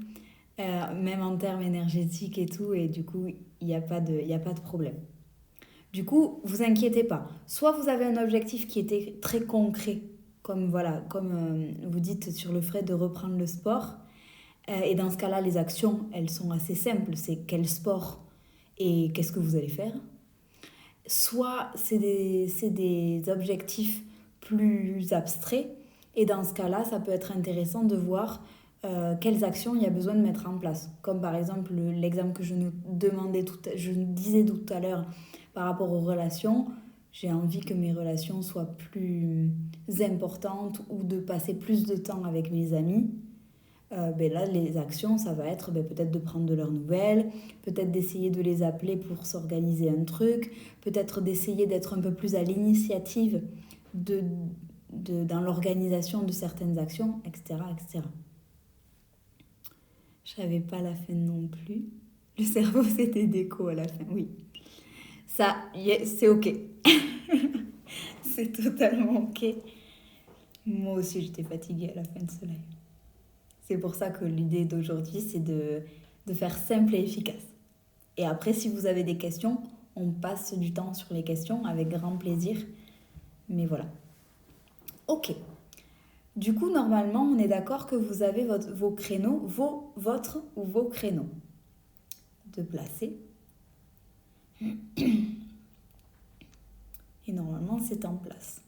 même en termes énergétiques et tout, et du coup, il n'y a pas de problème. Du coup, vous inquiétez pas. Soit vous avez un objectif qui était très concret, comme vous dites sur le fait de reprendre le sport, et dans ce cas-là, les actions, elles sont assez simples. C'est quel sport et qu'est-ce que vous allez faire. Soit c'est des objectifs plus abstraits, et dans ce cas-là, ça peut être intéressant de voir quelles actions il y a besoin de mettre en place. Comme par exemple l'exemple que je disais tout à l'heure par rapport aux relations. J'ai envie que mes relations soient plus importantes ou de passer plus de temps avec mes amis. Là, les actions, ça va être peut-être de prendre de leurs nouvelles, peut-être d'essayer de les appeler pour s'organiser un truc, peut-être d'essayer d'être un peu plus à l'initiative dans l'organisation de certaines actions, etc., etc. Je n'avais pas la fin non plus. Le cerveau, c'était déco à la fin, oui. Ça, c'est ok. C'est totalement ok. Moi aussi, j'étais fatiguée à la fin de ce live. C'est pour ça que l'idée d'aujourd'hui, c'est de faire simple et efficace. Et après, si vous avez des questions, on passe du temps sur les questions avec grand plaisir. Mais voilà. Ok. Du coup, normalement, on est d'accord que vous avez vos créneaux, votre ou vos créneaux de placer. Et normalement, c'est en place.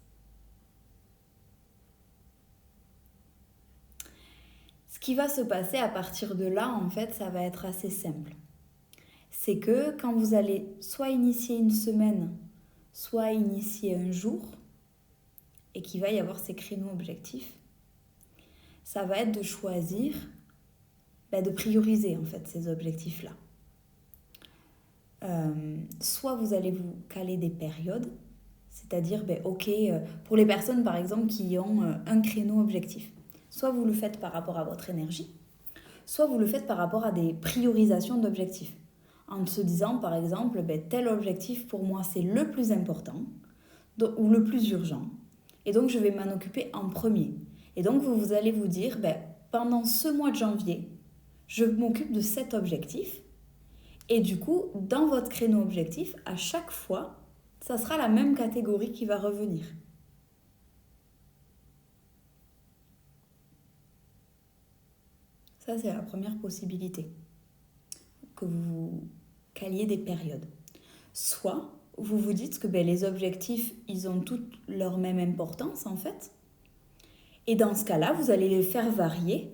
Ce qui va se passer à partir de là, en fait, ça va être assez simple. C'est que quand vous allez soit initier une semaine, soit initier un jour, et qu'il va y avoir ces créneaux objectifs, ça va être de choisir, de prioriser en fait ces objectifs-là. Soit vous allez vous caler des périodes, c'est-à-dire, pour les personnes par exemple qui ont un créneau objectif, soit vous le faites par rapport à votre énergie, soit vous le faites par rapport à des priorisations d'objectifs. En se disant par exemple, tel objectif pour moi c'est le plus important ou le plus urgent, et donc je vais m'en occuper en premier. Et donc vous allez vous dire, pendant ce mois de janvier, je m'occupe de cet objectif. Et du coup, dans votre créneau objectif, à chaque fois, ça sera la même catégorie qui va revenir. Ça, c'est la première possibilité. Que vous caliez des périodes. Soit, vous vous dites que les objectifs, ils ont toutes leur même importance, en fait. Et dans ce cas-là, vous allez les faire varier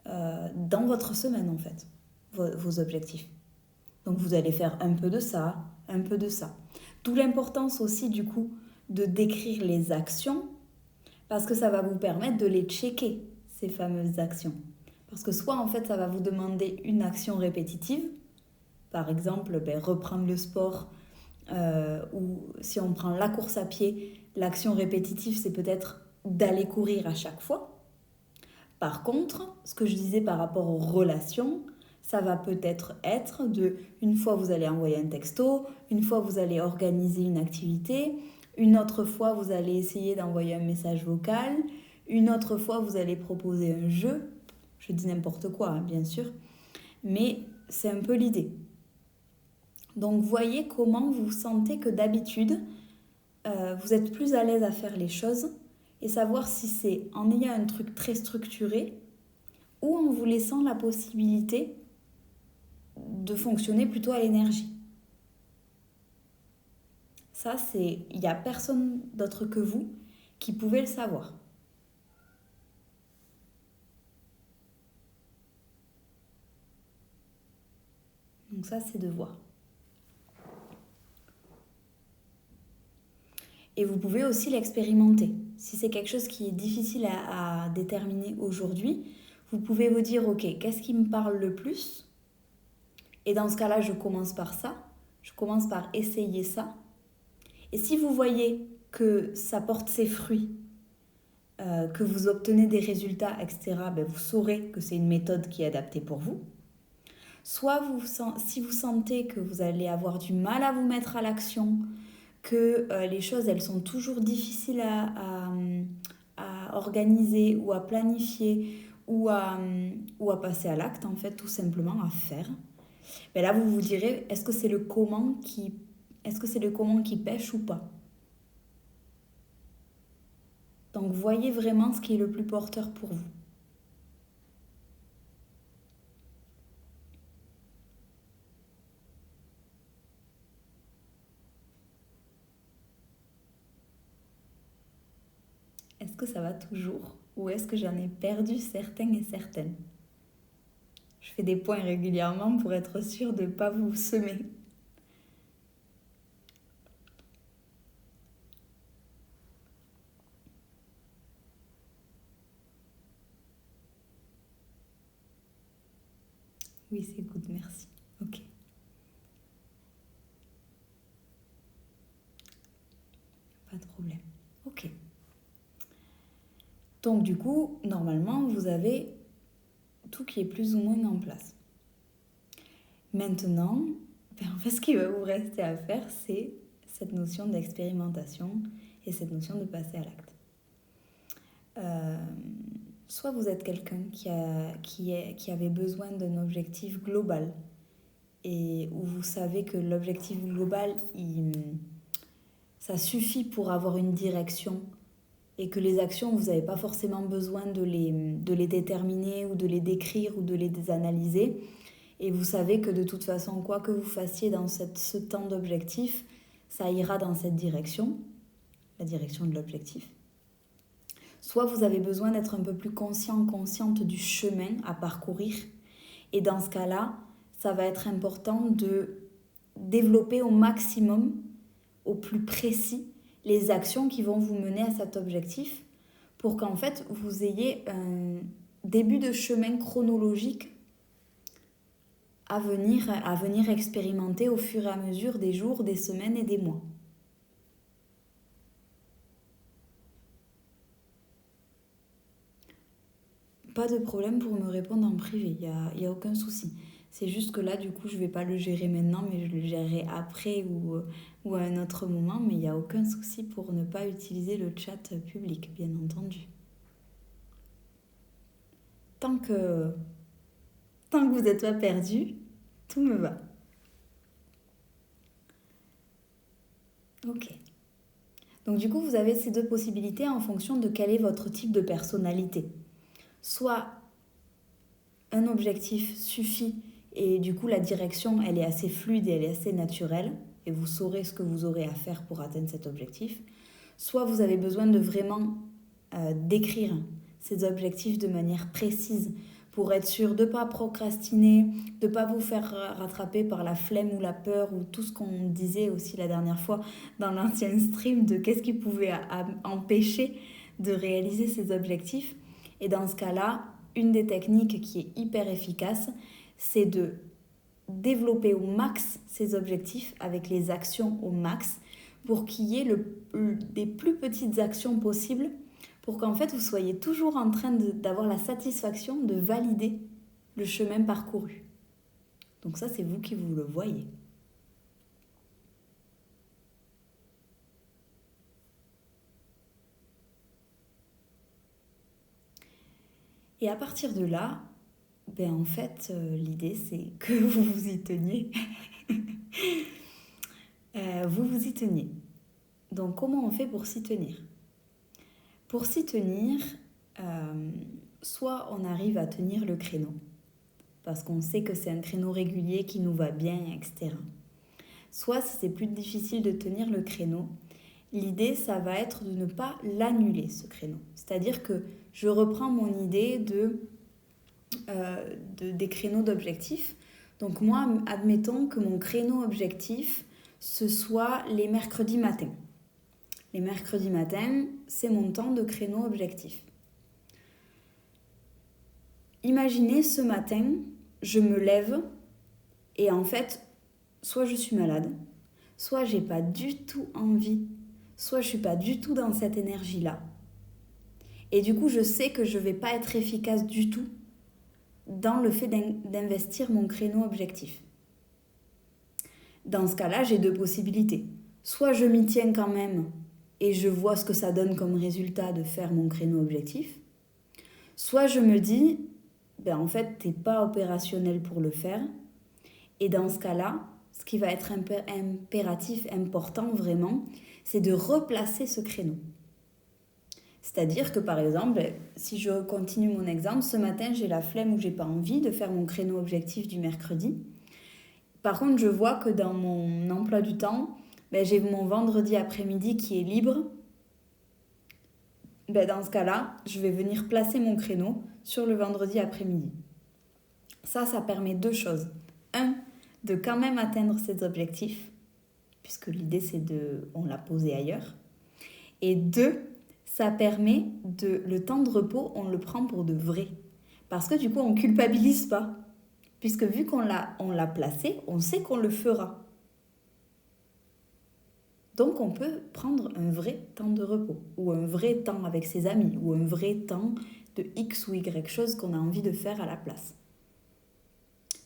dans votre semaine, en fait, vos objectifs. Donc, vous allez faire un peu de ça, un peu de ça. D'où l'importance aussi, du coup, de décrire les actions, parce que ça va vous permettre de les checker, ces fameuses actions. Parce que soit, en fait, ça va vous demander une action répétitive, par exemple, reprendre le sport, ou si on prend la course à pied, l'action répétitive, c'est peut-être d'aller courir à chaque fois. Par contre, ce que je disais par rapport aux relations, ça va peut-être être une fois vous allez envoyer un texto, une fois vous allez organiser une activité, une autre fois vous allez essayer d'envoyer un message vocal, une autre fois vous allez proposer un jeu. Je dis n'importe quoi, hein, bien sûr, mais c'est un peu l'idée. Donc voyez comment vous sentez que d'habitude, vous êtes plus à l'aise à faire les choses et savoir si c'est en ayant un truc très structuré ou en vous laissant la possibilité de fonctionner plutôt à l'énergie. Ça, il n'y a personne d'autre que vous qui pouvait le savoir. Donc ça, c'est de voir. Et vous pouvez aussi l'expérimenter. Si c'est quelque chose qui est difficile à déterminer aujourd'hui, vous pouvez vous dire, ok, qu'est-ce qui me parle le plus ? Et dans ce cas-là, je commence par ça. Je commence par essayer ça. Et si vous voyez que ça porte ses fruits, que vous obtenez des résultats, etc., vous saurez que c'est une méthode qui est adaptée pour vous. Soit si vous sentez que vous allez avoir du mal à vous mettre à l'action, que les choses, elles sont toujours difficiles à organiser ou à planifier ou à passer à l'acte, en fait, tout simplement à faire. Là, vous vous direz, est-ce que c'est le comment qui pêche ou pas ? Donc, voyez vraiment ce qui est le plus porteur pour vous. Est-ce que ça va toujours ou est-ce que j'en ai perdu certains et certaines ? Je fais des points régulièrement pour être sûre de ne pas vous semer. Oui, c'est good, merci. Ok. Pas de problème. Ok. Donc du coup, normalement, vous avez tout qui est plus ou moins en place. Maintenant, en fait, ce qui va vous rester à faire, c'est cette notion d'expérimentation et cette notion de passer à l'acte. soit vous êtes quelqu'un qui avait besoin d'un objectif global et où vous savez que l'objectif global, ça suffit pour avoir une direction et que les actions, vous n'avez pas forcément besoin de les déterminer ou de les décrire ou de les analyser. Et vous savez que de toute façon, quoi que vous fassiez dans ce temps d'objectif, ça ira dans cette direction, la direction de l'objectif. Soit vous avez besoin d'être un peu plus consciente du chemin à parcourir. Et dans ce cas-là, ça va être important de développer au maximum, au plus précis, les actions qui vont vous mener à cet objectif pour qu'en fait, vous ayez un début de chemin chronologique à venir expérimenter au fur et à mesure des jours, des semaines et des mois. Pas de problème pour me répondre en privé, il y a aucun souci. C'est juste que là, du coup, je ne vais pas le gérer maintenant, mais je le gérerai après ou à un autre moment. Mais il n'y a aucun souci pour ne pas utiliser le chat public, bien entendu. Tant que vous n'êtes pas perdu, tout me va. Ok. Donc du coup, vous avez ces deux possibilités en fonction de quel est votre type de personnalité. Soit un objectif suffit et du coup la direction elle est assez fluide et elle est assez naturelle et vous saurez ce que vous aurez à faire pour atteindre cet objectif. Soit vous avez besoin de vraiment décrire ces objectifs de manière précise pour être sûr de ne pas procrastiner, de ne pas vous faire rattraper par la flemme ou la peur ou tout ce qu'on disait aussi la dernière fois dans l'ancien stream de qu'est-ce qui pouvait empêcher de réaliser ces objectifs. Et dans ce cas-là, une des techniques qui est hyper efficace, c'est de développer au max ces objectifs avec les actions au max pour qu'il y ait des plus petites actions possibles pour qu'en fait vous soyez toujours en train d'avoir la satisfaction de valider le chemin parcouru. Donc ça, c'est vous qui vous le voyez. Et à partir de là, en fait, l'idée, c'est que vous vous y teniez. Vous vous y teniez. Donc, comment on fait pour s'y tenir ? Pour s'y tenir, soit on arrive à tenir le créneau, parce qu'on sait que c'est un créneau régulier qui nous va bien, etc. Soit, si c'est plus difficile de tenir le créneau, l'idée, ça va être de ne pas l'annuler, ce créneau. C'est-à-dire que je reprends mon idée des créneaux d'objectifs. Donc moi, admettons que mon créneau objectif, ce soit les mercredis matins. Les mercredis matins, c'est mon temps de créneau objectif. Imaginez ce matin, je me lève et en fait, soit je suis malade, soit j'ai pas du tout envie, soit je suis pas du tout dans cette énergie-là. Et du coup, je sais que je vais pas être efficace du tout dans le fait d'investir mon créneau objectif. Dans ce cas-là, j'ai deux possibilités. Soit je m'y tiens quand même et je vois ce que ça donne comme résultat de faire mon créneau objectif. Soit je me dis, en fait, t'es pas opérationnel pour le faire. Et dans ce cas-là, ce qui va être impératif, important vraiment, c'est de replacer ce créneau. C'est-à-dire que par exemple, si je continue mon exemple, ce matin j'ai la flemme ou j'ai pas envie de faire mon créneau objectif du mercredi. Par contre, je vois que dans mon emploi du temps, j'ai mon vendredi après-midi qui est libre. Dans ce cas-là, je vais venir placer mon créneau sur le vendredi après-midi. Ça permet deux choses. Un, de quand même atteindre ses objectifs, puisque l'idée on l'a posé ailleurs. Et deux, ça permet le temps de repos, on le prend pour de vrai. Parce que du coup, on ne culpabilise pas. Puisque vu qu'on l'a placé, on sait qu'on le fera. Donc on peut prendre un vrai temps de repos, ou un vrai temps avec ses amis, ou un vrai temps de X ou Y chose qu'on a envie de faire à la place.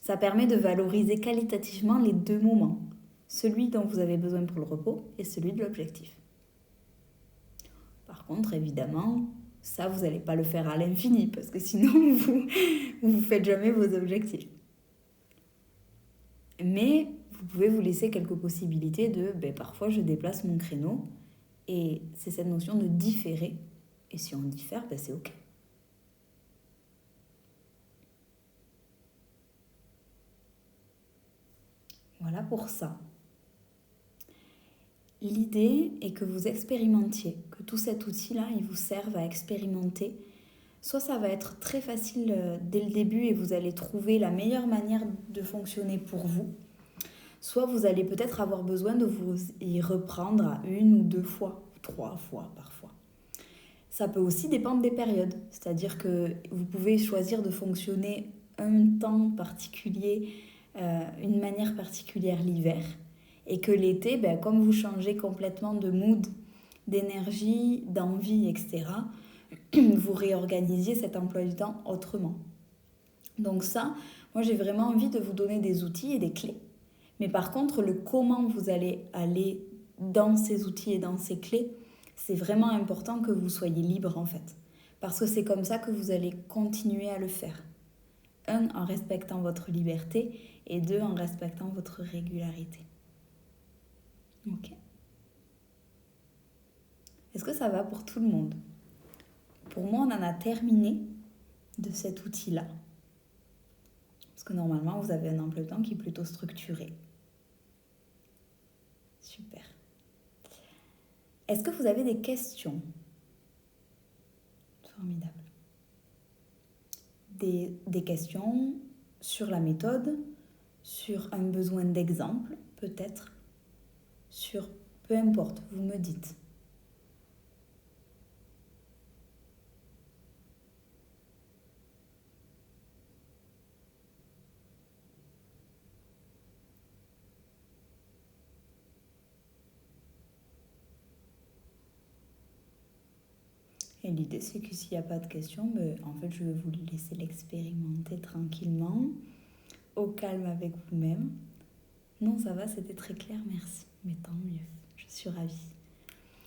Ça permet de valoriser qualitativement les deux moments, celui dont vous avez besoin pour le repos et celui de l'objectif. Par contre, évidemment, Ça, vous n'allez pas le faire à l'infini parce que sinon, vous faites jamais vos objectifs. Mais vous pouvez vous laisser quelques possibilités de parfois je déplace mon créneau et c'est cette notion de différer. Et si on diffère, c'est OK. Voilà pour ça. L'idée est que vous expérimentiez, que tout cet outil-là, il vous serve à expérimenter. Soit ça va être très facile dès le début et vous allez trouver la meilleure manière de fonctionner pour vous. Soit vous allez peut-être avoir besoin de vous y reprendre à 1 ou 2 fois, 3 fois parfois. Ça peut aussi dépendre des périodes, c'est-à-dire que vous pouvez choisir de fonctionner un temps particulier, une manière particulière l'hiver, et que l'été, comme vous changez complètement de mood, d'énergie, d'envie, etc., vous réorganisiez cet emploi du temps autrement. Donc ça, moi j'ai vraiment envie de vous donner des outils et des clés. Mais par contre, le comment vous allez aller dans ces outils et dans ces clés, c'est vraiment important que vous soyez libre en fait. Parce que c'est comme ça que vous allez continuer à le faire. 1, en respectant votre liberté et 2, en respectant votre régularité. Ok. Est-ce que ça va pour tout le monde? Pour moi, on en a terminé de cet outil-là. Parce que normalement, vous avez un emploi de temps qui est plutôt structuré. Super. Est-ce que vous avez des questions? Formidable. Des questions sur la méthode, sur un besoin d'exemple, peut-être, sur peu importe, vous me dites. Et l'idée, c'est que s'il n'y a pas de questions, en fait, je vais vous laisser l'expérimenter tranquillement, au calme avec vous-même. Non, ça va, c'était très clair, merci. Mais tant mieux, je suis ravie.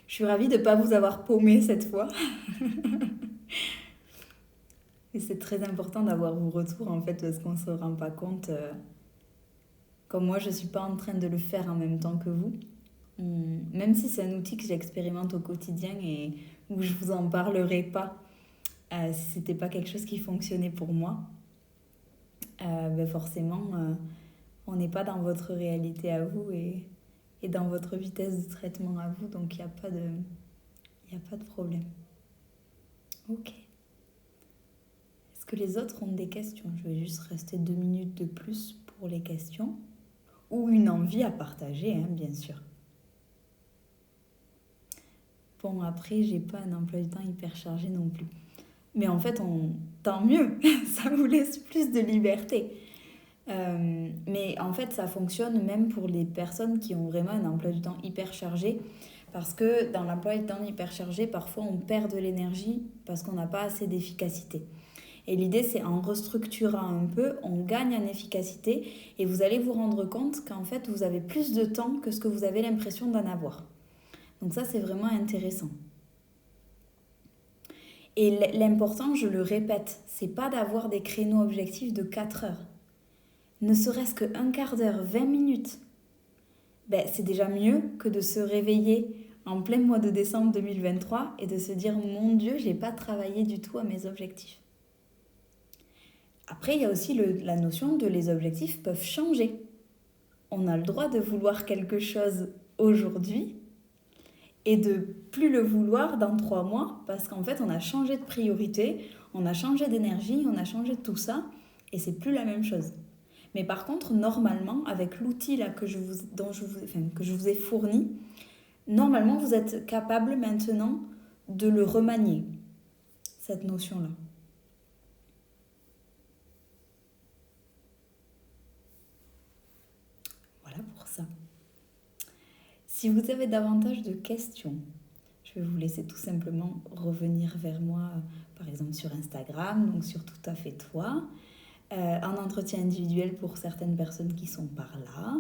Je suis ravie de ne pas vous avoir paumé cette fois. Et c'est très important d'avoir vos retours, en fait, parce qu'on ne se rend pas compte. Comme moi, je ne suis pas en train de le faire en même temps que vous. Même si c'est un outil que j'expérimente au quotidien et où je ne vous en parlerai pas si ce n'était pas quelque chose qui fonctionnait pour moi, forcément, on n'est pas dans votre réalité à vous et dans votre vitesse de traitement à vous, donc il n'y a pas de problème. Ok. Est-ce que les autres ont des questions? Je vais juste rester 2 minutes de plus pour les questions. Ou une envie à partager, bien sûr. Bon, après, j'ai pas un emploi du temps hyper chargé non plus. Mais en fait, tant mieux, ça vous laisse plus de liberté. Mais en fait, ça fonctionne même pour les personnes qui ont vraiment un emploi du temps hyper chargé. Parce que dans l'emploi du temps hyper chargé, parfois on perd de l'énergie parce qu'on n'a pas assez d'efficacité. Et l'idée, c'est en restructurant un peu, on gagne en efficacité et vous allez vous rendre compte qu'en fait, vous avez plus de temps que ce que vous avez l'impression d'en avoir. Donc ça, c'est vraiment intéressant. Et l'important, je le répète, c'est pas d'avoir des créneaux objectifs de 4 heures. Ne serait-ce que 1/4 d'heure, 20 minutes, c'est déjà mieux que de se réveiller en plein mois de décembre 2023 et de se dire « Mon Dieu, j'ai pas travaillé du tout à mes objectifs ». Après, il y a aussi la notion de les objectifs peuvent changer. On a le droit de vouloir quelque chose aujourd'hui et de plus le vouloir dans 3 mois parce qu'en fait, on a changé de priorité, on a changé d'énergie, on a changé de tout ça et c'est plus la même chose. Mais par contre, normalement, avec l'outil là que je vous ai fourni, normalement, vous êtes capable maintenant de le remanier, cette notion-là. Voilà pour ça. Si vous avez davantage de questions, je vais vous laisser tout simplement revenir vers moi, par exemple sur Instagram, donc sur Tout à fait toi, en entretien individuel pour certaines personnes qui sont par là,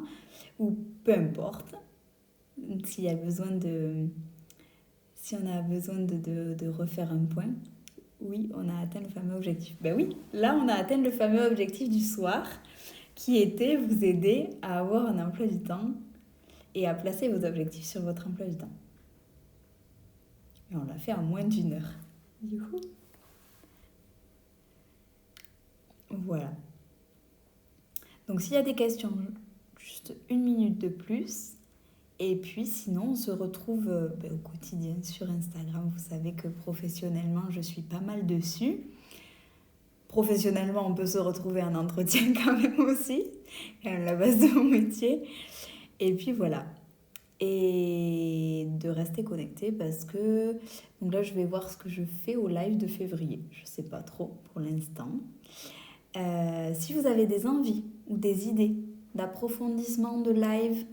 ou peu importe, s'il y a besoin si on a besoin de refaire un point, oui, on a atteint le fameux objectif. Ben oui, là, on a atteint le fameux objectif du soir, qui était vous aider à avoir un emploi du temps et à placer vos objectifs sur votre emploi du temps. Et on l'a fait en moins d'1 heure. Youhou! Voilà. Donc s'il y a des questions, juste 1 minute de plus. Et puis sinon, on se retrouve au quotidien sur Instagram. Vous savez que professionnellement, je suis pas mal dessus. Professionnellement, on peut se retrouver en entretien quand même aussi. C'est quand même la base de mon métier. Et puis voilà. Et de rester connecté parce que... Donc là, je vais voir ce que je fais au live de février. Je ne sais pas trop pour l'instant. Si vous avez des envies ou des idées d'approfondissement de live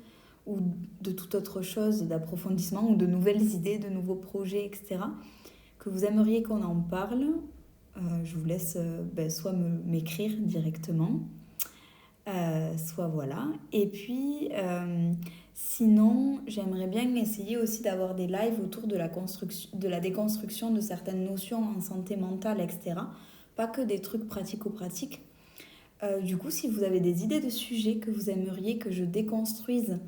ou de toute autre chose, d'approfondissement ou de nouvelles idées, de nouveaux projets, etc., que vous aimeriez qu'on en parle, je vous laisse soit m'écrire directement, soit voilà. Et puis, sinon, j'aimerais bien essayer aussi d'avoir des lives autour de la déconstruction de certaines notions en santé mentale, etc., pas que des trucs pratico-pratiques. Du coup, si vous avez des idées de sujets que vous aimeriez que je déconstruise,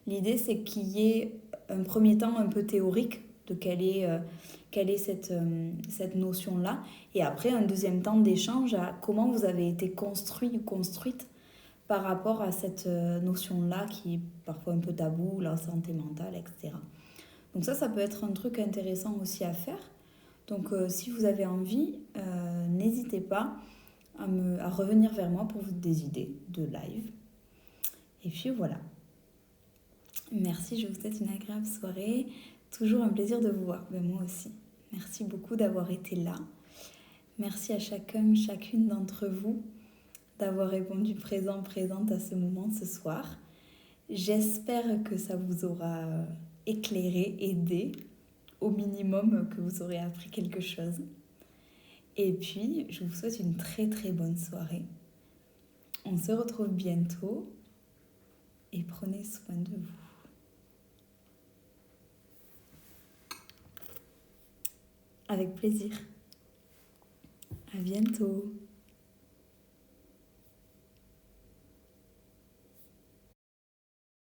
l'idée c'est qu'il y ait un premier temps un peu théorique de quelle est cette notion-là, et après un deuxième temps d'échange à comment vous avez été construit ou construite par rapport à cette notion-là qui est parfois un peu tabou, la santé mentale, etc. Donc ça peut être un truc intéressant aussi à faire. Donc si vous avez envie, n'hésitez pas à revenir vers moi pour des idées de live. Et puis voilà. Merci, je vous souhaite une agréable soirée. Toujours un plaisir de vous voir, mais moi aussi. Merci beaucoup d'avoir été là. Merci à chacune d'entre vous d'avoir répondu présente à ce moment ce soir. J'espère que ça vous aura éclairé, aidé, au minimum que vous aurez appris quelque chose. Et puis, je vous souhaite une très très bonne soirée. On se retrouve bientôt et prenez soin de vous. Avec plaisir. À bientôt.